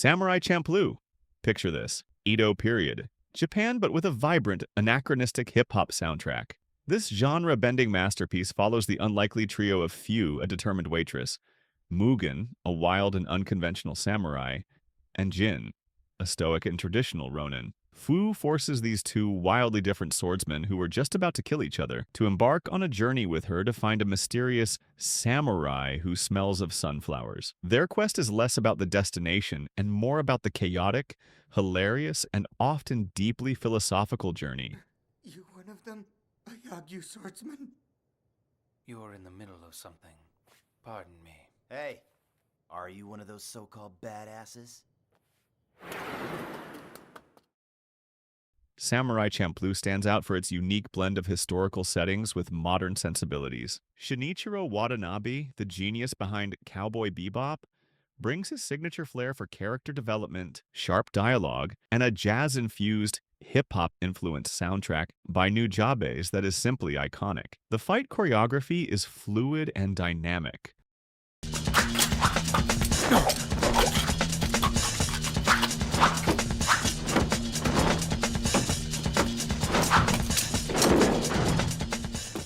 Samurai Champloo. Picture this. Edo period. Japan, but with a vibrant, anachronistic hip-hop soundtrack. This genre-bending masterpiece follows the unlikely trio of Fu, a determined waitress, Mugen, a wild and unconventional samurai, and Jin, a stoic and traditional ronin. Fu forces these two wildly different swordsmen who were just about to kill each other to embark on a journey with her to find a mysterious samurai who smells of sunflowers. Their quest is less about the destination and more about the chaotic, hilarious, and often deeply philosophical journey. You one of them? A Yagyu swordsman? You're in the middle of something. Pardon me. Hey, are you one of those so-called badasses? Samurai Champloo stands out for its unique blend of historical settings with modern sensibilities. Shinichiro Watanabe, the genius behind Cowboy Bebop, brings his signature flair for character development, sharp dialogue, and a jazz-infused, hip-hop-influenced soundtrack by Nujabes that is simply iconic. The fight choreography is fluid and dynamic.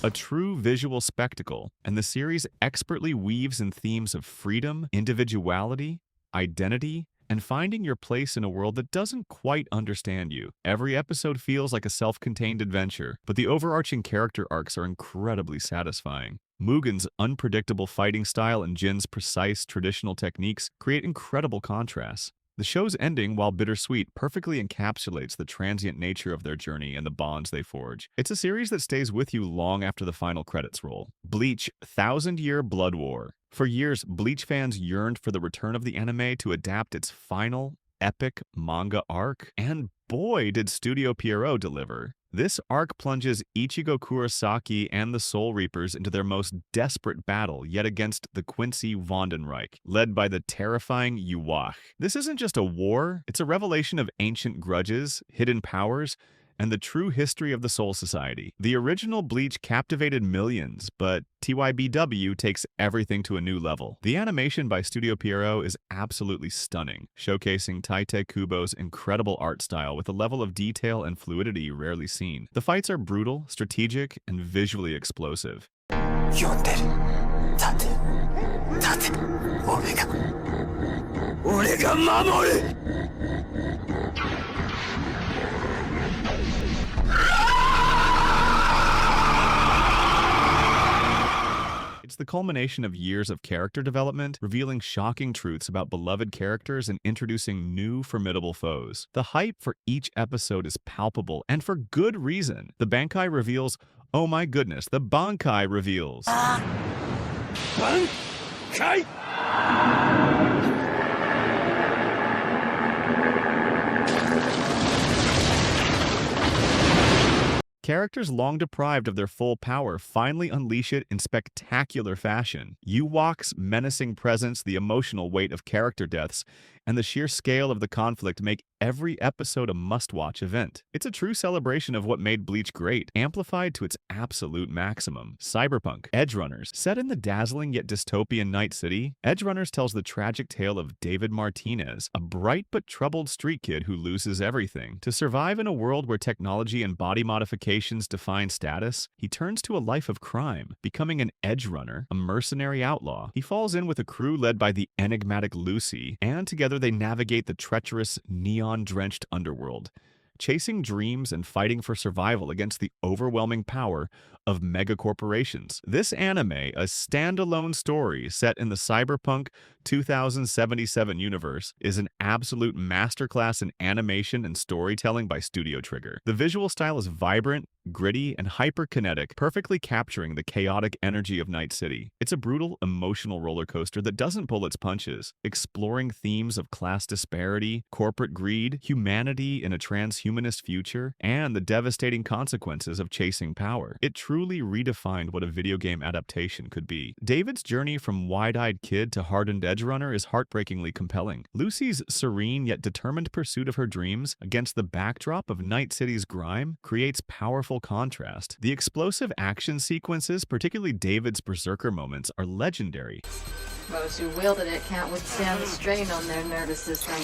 A true visual spectacle, and the series expertly weaves in themes of freedom, individuality, identity, and finding your place in a world that doesn't quite understand you. Every episode feels like a self-contained adventure, but the overarching character arcs are incredibly satisfying. Mugen's unpredictable fighting style and Jin's precise, traditional techniques create incredible contrasts. The show's ending, while bittersweet, perfectly encapsulates the transient nature of their journey and the bonds they forge. It's a series that stays with you long after the final credits roll. Bleach: Thousand Year Blood War. For years, Bleach fans yearned for the return of the anime to adapt its final, epic manga arc, and boy did Studio Pierrot deliver. This arc plunges Ichigo Kurosaki and the Soul Reapers into their most desperate battle yet against the Quincy Vondenreich, led by the terrifying Yuwach. This isn't just a war, it's a revelation of ancient grudges, hidden powers, and the true history of the Soul Society. The original Bleach captivated millions, but TYBW takes everything to a new level. The animation by Studio Pierrot is absolutely stunning, showcasing Tite Kubo's incredible art style with a level of detail and fluidity rarely seen. The fights are brutal, strategic, and visually explosive. It's the culmination of years of character development, revealing shocking truths about beloved characters and introducing new formidable foes. The hype for each episode is palpable, and for good reason. The Bankai reveals, oh my goodness, the Bankai reveals. Bankai? Characters long deprived of their full power finally unleash it in spectacular fashion. Yuwach's menacing presence, the emotional weight of character deaths, and the sheer scale of the conflict make every episode a must-watch event. It's a true celebration of what made Bleach great, amplified to its absolute maximum. Cyberpunk, Edgerunners. Set in the dazzling yet dystopian Night City, Edgerunners tells the tragic tale of David Martinez, a bright but troubled street kid who loses everything. To survive in a world where technology and body modifications define status, he turns to a life of crime, becoming an edgerunner, a mercenary outlaw. He falls in with a crew led by the enigmatic Lucy, and together they navigate the treacherous, neon-drenched underworld, chasing dreams and fighting for survival against the overwhelming power of megacorporations. This anime, a standalone story set in the Cyberpunk 2077 universe, is an absolute masterclass in animation and storytelling by Studio Trigger. The visual style is vibrant, gritty, and hyperkinetic, perfectly capturing the chaotic energy of Night City. It's a brutal, emotional roller coaster that doesn't pull its punches, exploring themes of class disparity, corporate greed, humanity in a transhumanist future, and the devastating consequences of chasing power. It truly redefined what a video game adaptation could be. David's journey from wide-eyed kid to hardened Edgerunner is heartbreakingly compelling. Lucy's serene yet determined pursuit of her dreams against the backdrop of Night City's grime creates powerful contrast. The explosive action sequences, particularly David's berserker moments, are legendary. Those who wielded it can't withstand the strain on their nervous system.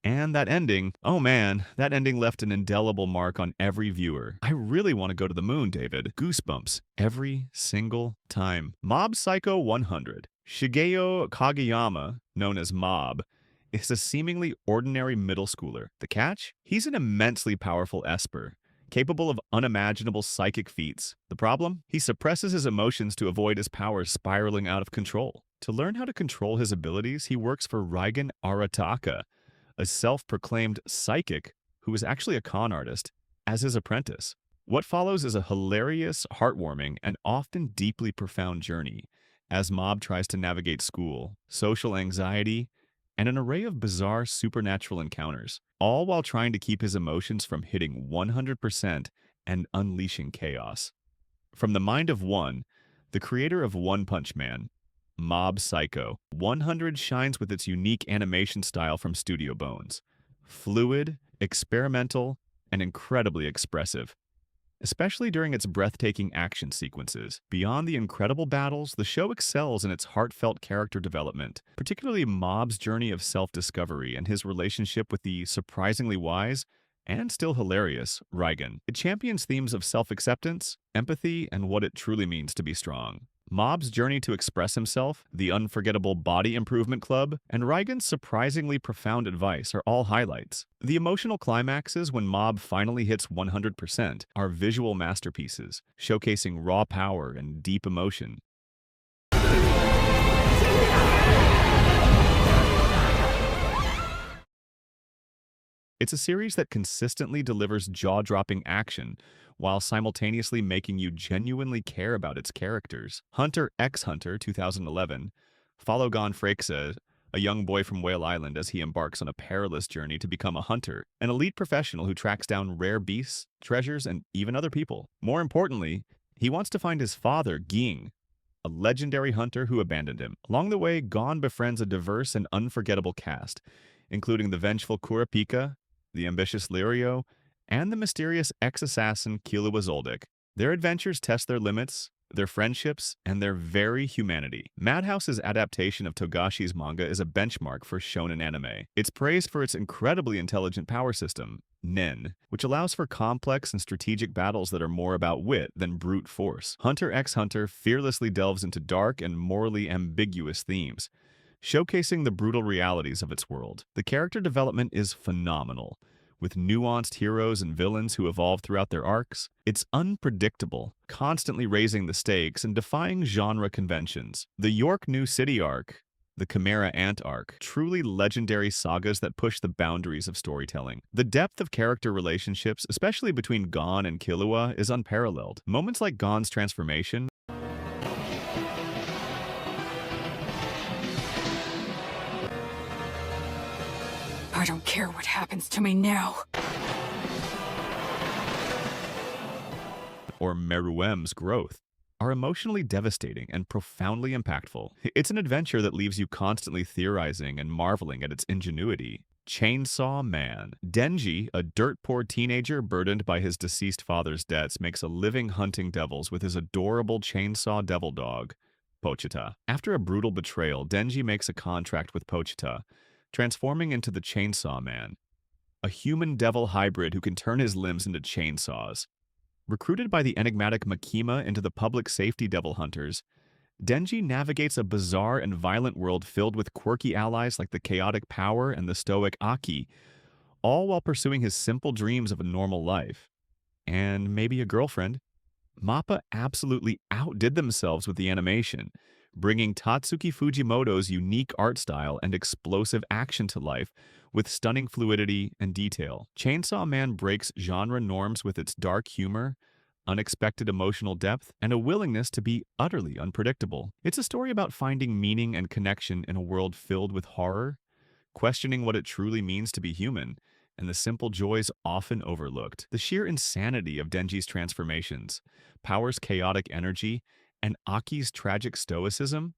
And that ending, oh man, that ending left an indelible mark on every viewer. I really want to go to the moon, David. Goosebumps every single time. Mob Psycho 100. Shigeo Kageyama, known as Mob, is a seemingly ordinary middle schooler. The catch? He's an immensely powerful Esper, capable of unimaginable psychic feats. The problem? He suppresses his emotions to avoid his powers spiraling out of control. To learn how to control his abilities, he works for Reigen Arataka, a self-proclaimed psychic who is actually a con artist, as his apprentice. What follows is a hilarious, heartwarming, and often deeply profound journey as Mob tries to navigate school, social anxiety, and an array of bizarre supernatural encounters, all while trying to keep his emotions from hitting 100% and unleashing chaos. From the mind of one, the creator of One Punch Man, Mob Psycho 100 shines with its unique animation style from Studio Bones. Fluid, experimental, and incredibly expressive, especially during its breathtaking action sequences. Beyond the incredible battles, the show excels in its heartfelt character development, particularly Mob's journey of self-discovery and his relationship with the surprisingly wise and still hilarious Reigen. It champions themes of self-acceptance, empathy, and what it truly means to be strong. Mob's journey to express himself, the unforgettable Body Improvement Club, and Reigen's surprisingly profound advice are all highlights. The emotional climaxes when Mob finally hits 100% are visual masterpieces, showcasing raw power and deep emotion. It's a series that consistently delivers jaw-dropping action while simultaneously making you genuinely care about its characters. Hunter x Hunter 2011 follow Gon Frakes, a young boy from Whale Island, as he embarks on a perilous journey to become a hunter, an elite professional who tracks down rare beasts, treasures, and even other people. More importantly, he wants to find his father, Ging, a legendary hunter who abandoned him. Along the way, Gon befriends a diverse and unforgettable cast, including the vengeful Kurapika, the ambitious Lirio, and the mysterious ex-assassin Killua Zoldyck. Their adventures test their limits, their friendships, and their very humanity. Madhouse's adaptation of Togashi's manga is a benchmark for shonen anime. It's praised for its incredibly intelligent power system, Nen, which allows for complex and strategic battles that are more about wit than brute force. Hunter x Hunter fearlessly delves into dark and morally ambiguous themes, showcasing the brutal realities of its world. The character development is phenomenal, with nuanced heroes and villains who evolve throughout their arcs. It's unpredictable, constantly raising the stakes and defying genre conventions. The York New City arc, the Chimera Ant arc, truly legendary sagas that push the boundaries of storytelling. The depth of character relationships, especially between Gon and Killua, is unparalleled. Moments like Gon's transformation, I don't care what happens to me now. or Meruem's growth, are emotionally devastating and profoundly impactful. It's an adventure that leaves you constantly theorizing and marveling at its ingenuity. Chainsaw Man. Denji, a dirt-poor teenager burdened by his deceased father's debts, makes a living hunting devils with his adorable chainsaw devil dog, Pochita. After a brutal betrayal, Denji makes a contract with Pochita, transforming into the Chainsaw Man, a human-devil hybrid who can turn his limbs into chainsaws. Recruited by the enigmatic Makima into the public safety devil hunters, Denji navigates a bizarre and violent world filled with quirky allies like the chaotic Power and the stoic Aki, all while pursuing his simple dreams of a normal life. And maybe a girlfriend. MAPPA absolutely outdid themselves with the animation, bringing Tatsuki Fujimoto's unique art style and explosive action to life with stunning fluidity and detail. Chainsaw Man breaks genre norms with its dark humor, unexpected emotional depth, and a willingness to be utterly unpredictable. It's a story about finding meaning and connection in a world filled with horror, questioning what it truly means to be human, and the simple joys often overlooked. The sheer insanity of Denji's transformations, Power's chaotic energy, and Aki's tragic stoicism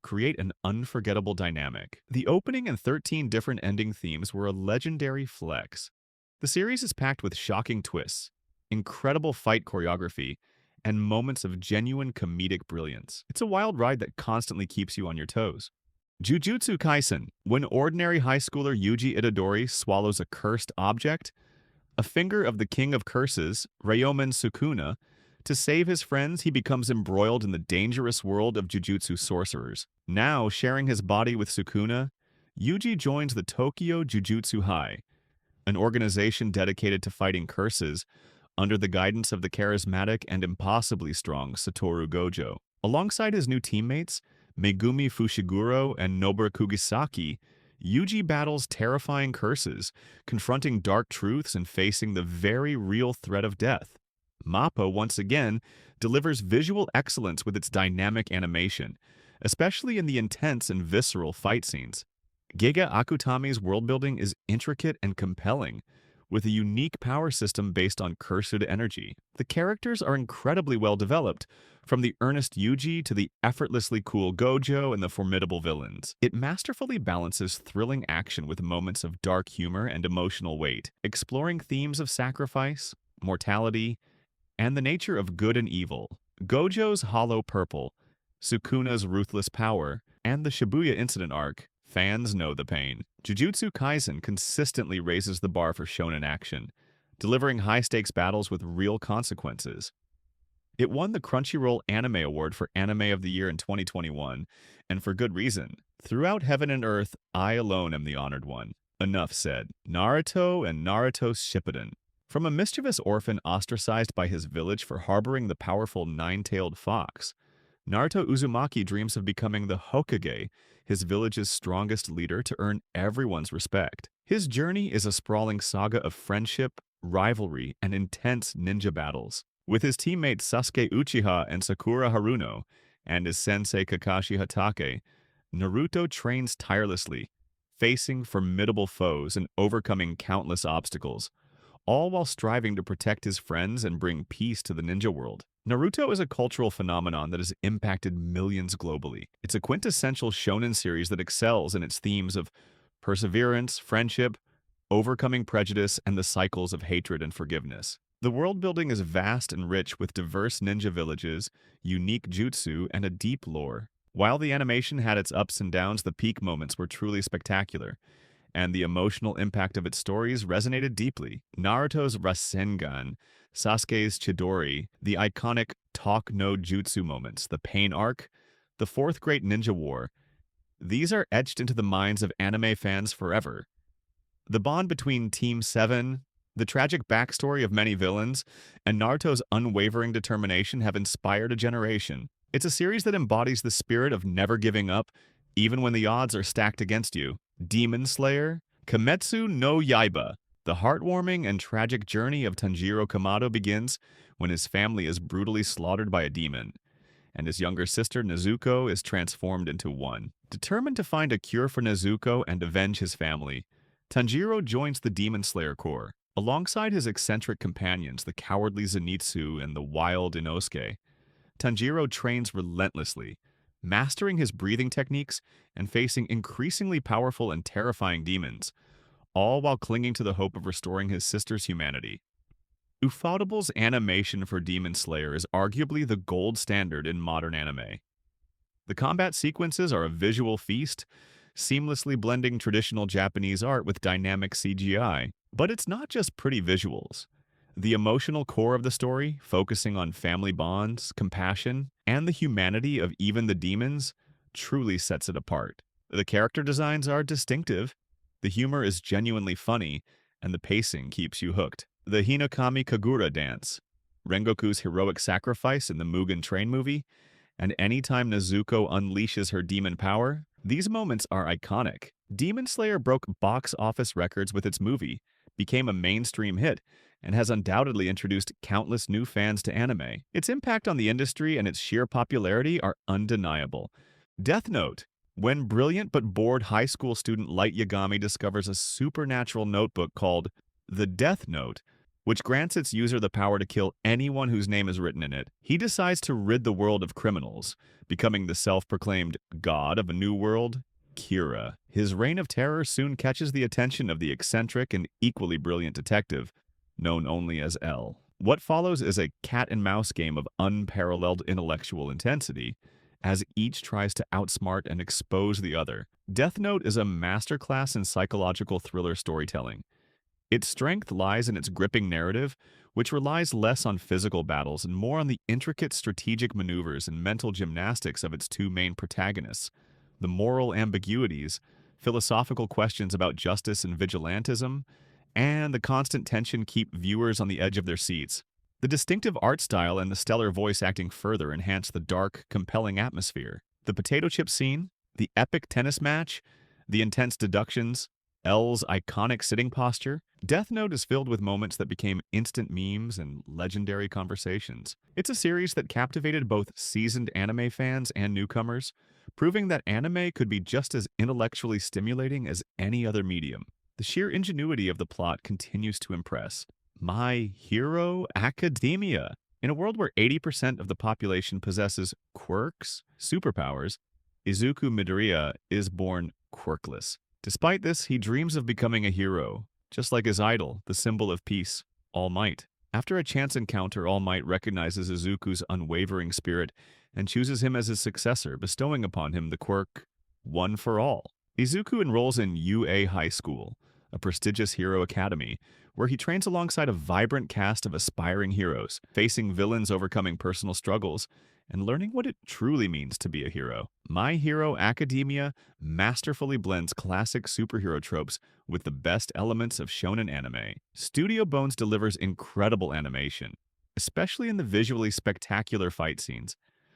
create an unforgettable dynamic. The opening and 13 different ending themes were a legendary flex. The series is packed with shocking twists, incredible fight choreography, and moments of genuine comedic brilliance. It's a wild ride that constantly keeps you on your toes. Jujutsu Kaisen. When ordinary high schooler Yuji Itadori swallows a cursed object, a finger of the king of curses, Ryomen Sukuna, to save his friends, he becomes embroiled in the dangerous world of Jujutsu sorcerers. Now, sharing his body with Sukuna, Yuji joins the Tokyo Jujutsu High, an organization dedicated to fighting curses under the guidance of the charismatic and impossibly strong Satoru Gojo. Alongside his new teammates, Megumi Fushiguro and Nobara Kugisaki, Yuji battles terrifying curses, confronting dark truths and facing the very real threat of death. MAPPA, once again, delivers visual excellence with its dynamic animation, especially in the intense and visceral fight scenes. Gege Akutami's worldbuilding is intricate and compelling, with a unique power system based on cursed energy. The characters are incredibly well developed, from the earnest Yuji to the effortlessly cool Gojo and the formidable villains. It masterfully balances thrilling action with moments of dark humor and emotional weight, exploring themes of sacrifice, mortality, and the nature of good and evil. Gojo's hollow purple, Sukuna's ruthless power, and the Shibuya incident arc, fans know the pain. Jujutsu Kaisen consistently raises the bar for shonen action, delivering high-stakes battles with real consequences. It won the Crunchyroll Anime Award for Anime of the Year in 2021, and for good reason. Throughout heaven and earth, I alone am the honored one. Enough said. Naruto and Naruto Shippuden. From a mischievous orphan ostracized by his village for harboring the powerful nine-tailed fox, Naruto Uzumaki dreams of becoming the Hokage, his village's strongest leader, to earn everyone's respect. His journey is a sprawling saga of friendship, rivalry, and intense ninja battles. With his teammates Sasuke Uchiha and Sakura Haruno, and his sensei Kakashi Hatake, Naruto trains tirelessly, facing formidable foes and overcoming countless obstacles, all while striving to protect his friends and bring peace to the ninja world. Naruto is a cultural phenomenon that has impacted millions globally. It's a quintessential shonen series that excels in its themes of perseverance, friendship, overcoming prejudice, and the cycles of hatred and forgiveness. The world building is vast and rich with diverse ninja villages, unique jutsu, and a deep lore. While the animation had its ups and downs, the peak moments were truly spectacular, and the emotional impact of its stories resonated deeply. Naruto's Rasengan, Sasuke's Chidori, the iconic Talk No Jutsu moments, the Pain arc, the Fourth Great Ninja War, these are etched into the minds of anime fans forever. The bond between Team 7, the tragic backstory of many villains, and Naruto's unwavering determination have inspired a generation. It's a series that embodies the spirit of never giving up, even when the odds are stacked against you. Demon Slayer, Kimetsu no Yaiba. The heartwarming and tragic journey of Tanjiro Kamado begins when his family is brutally slaughtered by a demon, and his younger sister Nezuko is transformed into one. Determined to find a cure for Nezuko and avenge his family, Tanjiro joins the Demon Slayer Corps. Alongside his eccentric companions, the cowardly Zenitsu and the wild Inosuke, Tanjiro trains relentlessly, mastering his breathing techniques and facing increasingly powerful and terrifying demons, all while clinging to the hope of restoring his sister's humanity. Ufatable's animation for Demon Slayer is arguably the gold standard in modern anime. The combat sequences are a visual feast, seamlessly blending traditional Japanese art with dynamic CGI. But it's not just pretty visuals. The emotional core of the story, focusing on family bonds, compassion, and the humanity of even the demons, truly sets it apart. The character designs are distinctive, the humor is genuinely funny, and the pacing keeps you hooked. The Hinokami Kagura dance, Rengoku's heroic sacrifice in the Mugen Train movie, and anytime Nezuko unleashes her demon power, these moments are iconic. Demon Slayer broke box office records with its movie, became a mainstream hit, and has undoubtedly introduced countless new fans to anime. Its impact on the industry and its sheer popularity are undeniable. Death Note. When brilliant but bored high school student Light Yagami discovers a supernatural notebook called The Death Note, which grants its user the power to kill anyone whose name is written in it. He decides to rid the world of criminals, becoming the self-proclaimed god of a new world, Kira. His reign of terror soon catches the attention of the eccentric and equally brilliant detective, known only as L. What follows is a cat-and-mouse game of unparalleled intellectual intensity, as each tries to outsmart and expose the other. Death Note is a masterclass in psychological thriller storytelling. Its strength lies in its gripping narrative, which relies less on physical battles and more on the intricate strategic maneuvers and mental gymnastics of its two main protagonists. The moral ambiguities, philosophical questions about justice and vigilantism, and the constant tension keep viewers on the edge of their seats. The distinctive art style and the stellar voice acting further enhance the dark, compelling atmosphere. The potato chip scene, the epic tennis match, the intense deductions, L's iconic sitting posture. Death Note is filled with moments that became instant memes and legendary conversations. It's a series that captivated both seasoned anime fans and newcomers, proving that anime could be just as intellectually stimulating as any other medium. The sheer ingenuity of the plot continues to impress. My Hero Academia. In a world where 80% of the population possesses quirks, superpowers, Izuku Midoriya is born quirkless. Despite this, he dreams of becoming a hero, just like his idol, the symbol of peace, All Might. After a chance encounter, All Might recognizes Izuku's unwavering spirit and chooses him as his successor, bestowing upon him the quirk One for All. Izuku enrolls in UA High School, a prestigious hero academy, where he trains alongside a vibrant cast of aspiring heroes, facing villains, overcoming personal struggles, and learning what it truly means to be a hero. My Hero Academia masterfully blends classic superhero tropes with the best elements of shonen anime. Studio Bones delivers incredible animation, especially in the visually spectacular fight scenes,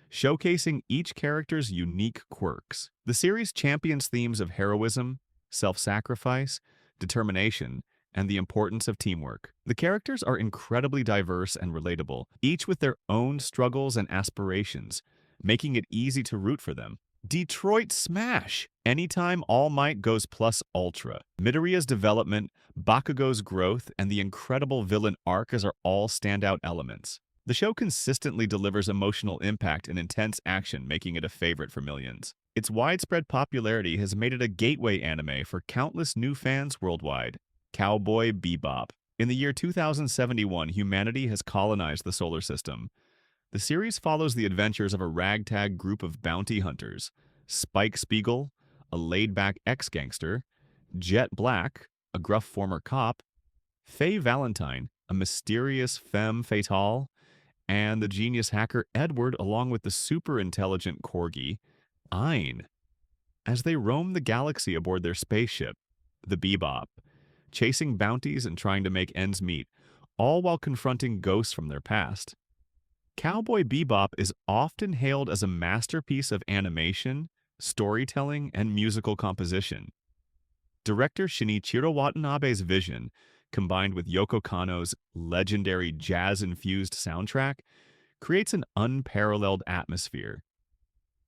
showcasing each character's unique quirks. The series champions themes of heroism, self-sacrifice, determination, and the importance of teamwork. The characters are incredibly diverse and relatable, each with their own struggles and aspirations, making it easy to root for them. Detroit Smash! Anytime All Might goes plus ultra. Midoriya's development, Bakugo's growth, and the incredible villain arc are all standout elements. The show consistently delivers emotional impact and intense action, making it a favorite for millions. Its widespread popularity has made it a gateway anime for countless new fans worldwide. Cowboy Bebop. In the year 2071, humanity has colonized the solar system. The series follows the adventures of a ragtag group of bounty hunters: Spike Spiegel, a laid-back ex-gangster; Jet Black, a gruff former cop; Faye Valentine, a mysterious femme fatale; and the genius hacker Edward, along with the super-intelligent corgi, Ein. As they roam the galaxy aboard their spaceship, the Bebop, chasing bounties and trying to make ends meet, all while confronting ghosts from their past. Cowboy Bebop is often hailed as a masterpiece of animation, storytelling, and musical composition. Director Shinichiro Watanabe's vision, combined with Yoko Kanno's legendary jazz-infused soundtrack, creates an unparalleled atmosphere.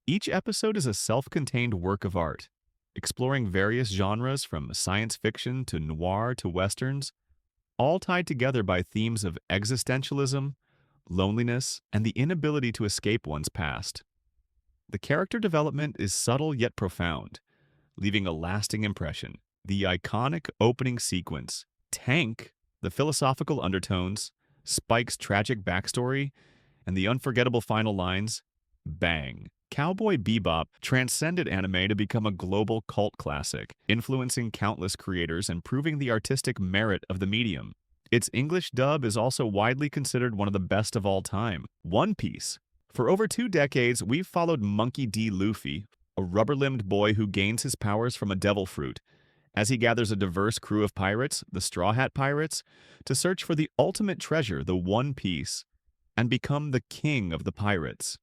Each episode is a self-contained work of art, exploring various genres from science fiction to noir to westerns, all tied together by themes of existentialism, loneliness, and the inability to escape one's past. The character development is subtle yet profound, leaving a lasting impression. The iconic opening sequence, Tank, the philosophical undertones, Spike's tragic backstory, and the unforgettable final lines, Bang. Cowboy Bebop transcended anime to become a global cult classic, influencing countless creators and proving the artistic merit of the medium. Its English dub is also widely considered one of the best of all time. One Piece. For over 2 decades, we've followed Monkey D. Luffy, a rubber-limbed boy who gains his powers from a devil fruit, as he gathers a diverse crew of pirates, the Straw Hat Pirates, to search for the ultimate treasure, the One Piece, and become the king of the pirates.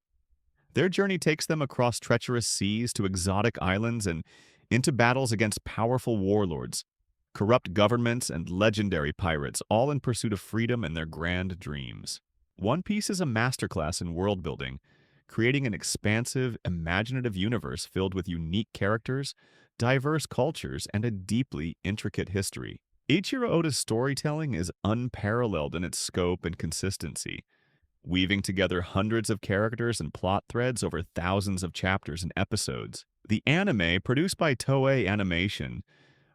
Their journey takes them across treacherous seas to exotic islands and into battles against powerful warlords, corrupt governments, and legendary pirates, all in pursuit of freedom and their grand dreams. One Piece is a masterclass in world-building, creating an expansive, imaginative universe filled with unique characters, diverse cultures, and a deeply intricate history. Eiichiro Oda's storytelling is unparalleled in its scope and consistency, weaving together hundreds of characters and plot threads over thousands of chapters and episodes. The anime, produced by Toei Animation,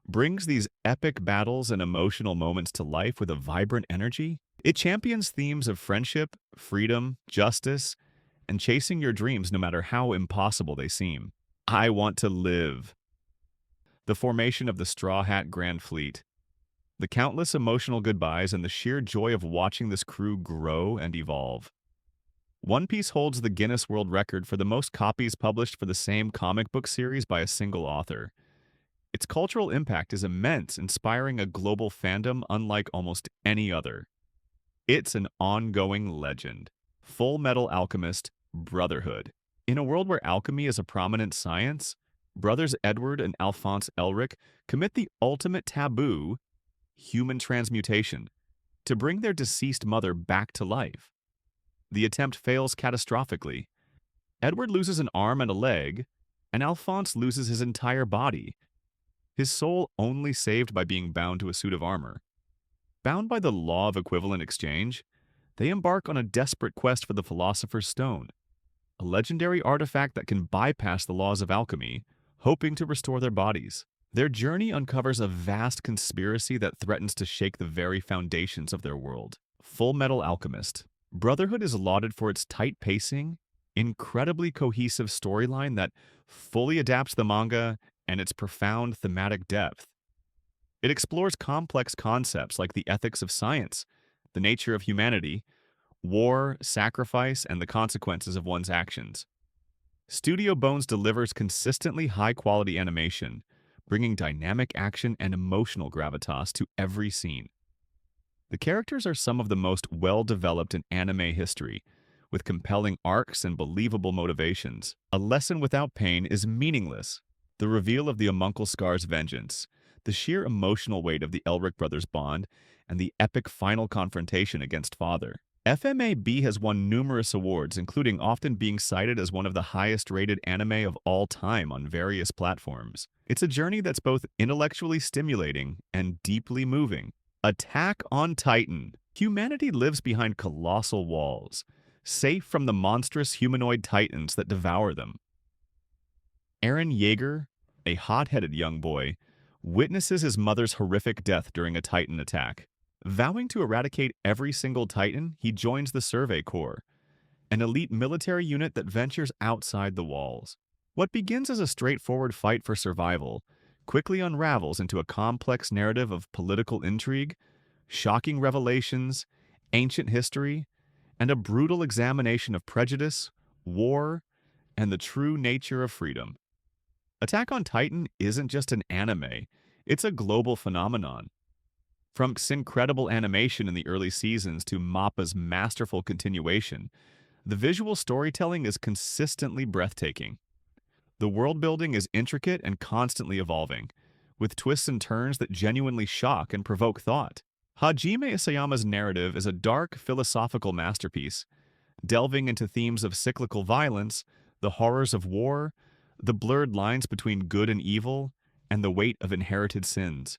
brings these epic battles and emotional moments to life with a vibrant energy. It champions themes of friendship, freedom, justice, and chasing your dreams no matter how impossible they seem. I want to live. The formation of the Straw Hat Grand Fleet, the countless emotional goodbyes, and the sheer joy of watching this crew grow and evolve. One Piece holds the Guinness World Record for the most copies published for the same comic book series by a single author. Its cultural impact is immense, inspiring a global fandom unlike almost any other. It's an ongoing legend. Fullmetal Alchemist, Brotherhood. In a world where alchemy is a prominent science, brothers Edward and Alphonse Elric commit the ultimate taboo, human transmutation, to bring their deceased mother back to life. The attempt fails catastrophically. Edward loses an arm and a leg, and Alphonse loses his entire body, his soul only saved by being bound to a suit of armor. Bound by the law of equivalent exchange, they embark on a desperate quest for the Philosopher's Stone, a legendary artifact that can bypass the laws of alchemy, hoping to restore their bodies. Their journey uncovers a vast conspiracy that threatens to shake the very foundations of their world. Fullmetal Alchemist. Brotherhood is lauded for its tight pacing, incredibly cohesive storyline that fully adapts the manga, and its profound thematic depth. It explores complex concepts like the ethics of science, the nature of humanity, war, sacrifice, and the consequences of one's actions. Studio Bones delivers consistently high-quality animation, bringing dynamic action and emotional gravitas to every scene. The characters are some of the most well-developed in anime history, with compelling arcs and believable motivations. A lesson without pain is meaningless. The reveal of the homuncle Scar's vengeance, the sheer emotional weight of the Elric brothers' bond, and the epic final confrontation against Father. FMAB has won numerous awards, including often being cited as one of the highest-rated anime of all time on various platforms. It's a journey that's both intellectually stimulating and deeply moving. Attack on Titan. Humanity lives behind colossal walls, safe from the monstrous humanoid titans that devour them. Eren Yeager, a hot-headed young boy, witnesses his mother's horrific death during a Titan attack. Vowing to eradicate every single Titan, he joins the Survey Corps, an elite military unit that ventures outside the walls. What begins as a straightforward fight for survival quickly unravels into a complex narrative of political intrigue, shocking revelations, ancient history, and a brutal examination of prejudice, war, and the true nature of freedom. Attack on Titan isn't just an anime, it's a global phenomenon. From its incredible animation in the early seasons to MAPPA's masterful continuation, the visual storytelling is consistently breathtaking. The world building is intricate and constantly evolving, with twists and turns that genuinely shock and provoke thought. Hajime Isayama's narrative is a dark, philosophical masterpiece, delving into themes of cyclical violence, the horrors of war, the blurred lines between good and evil, and the weight of inherited sins.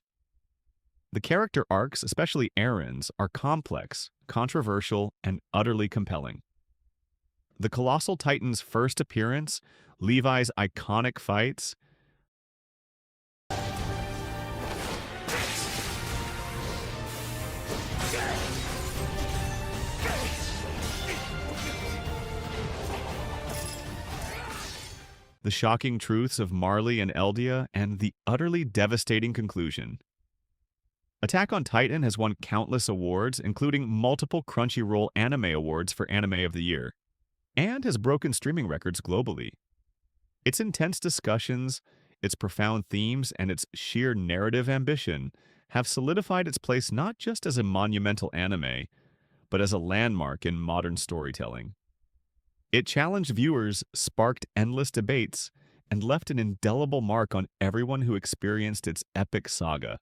The character arcs, especially Eren's, are complex, controversial, and utterly compelling. The Colossal Titan's first appearance, Levi's iconic fights, the shocking truths of Marley and Eldia, and the utterly devastating conclusion. Attack on Titan has won countless awards, including multiple Crunchyroll Anime Awards for Anime of the Year, and has broken streaming records globally. Its intense discussions, its profound themes, and its sheer narrative ambition have solidified its place not just as a monumental anime, but as a landmark in modern storytelling. It challenged viewers, sparked endless debates, and left an indelible mark on everyone who experienced its epic saga.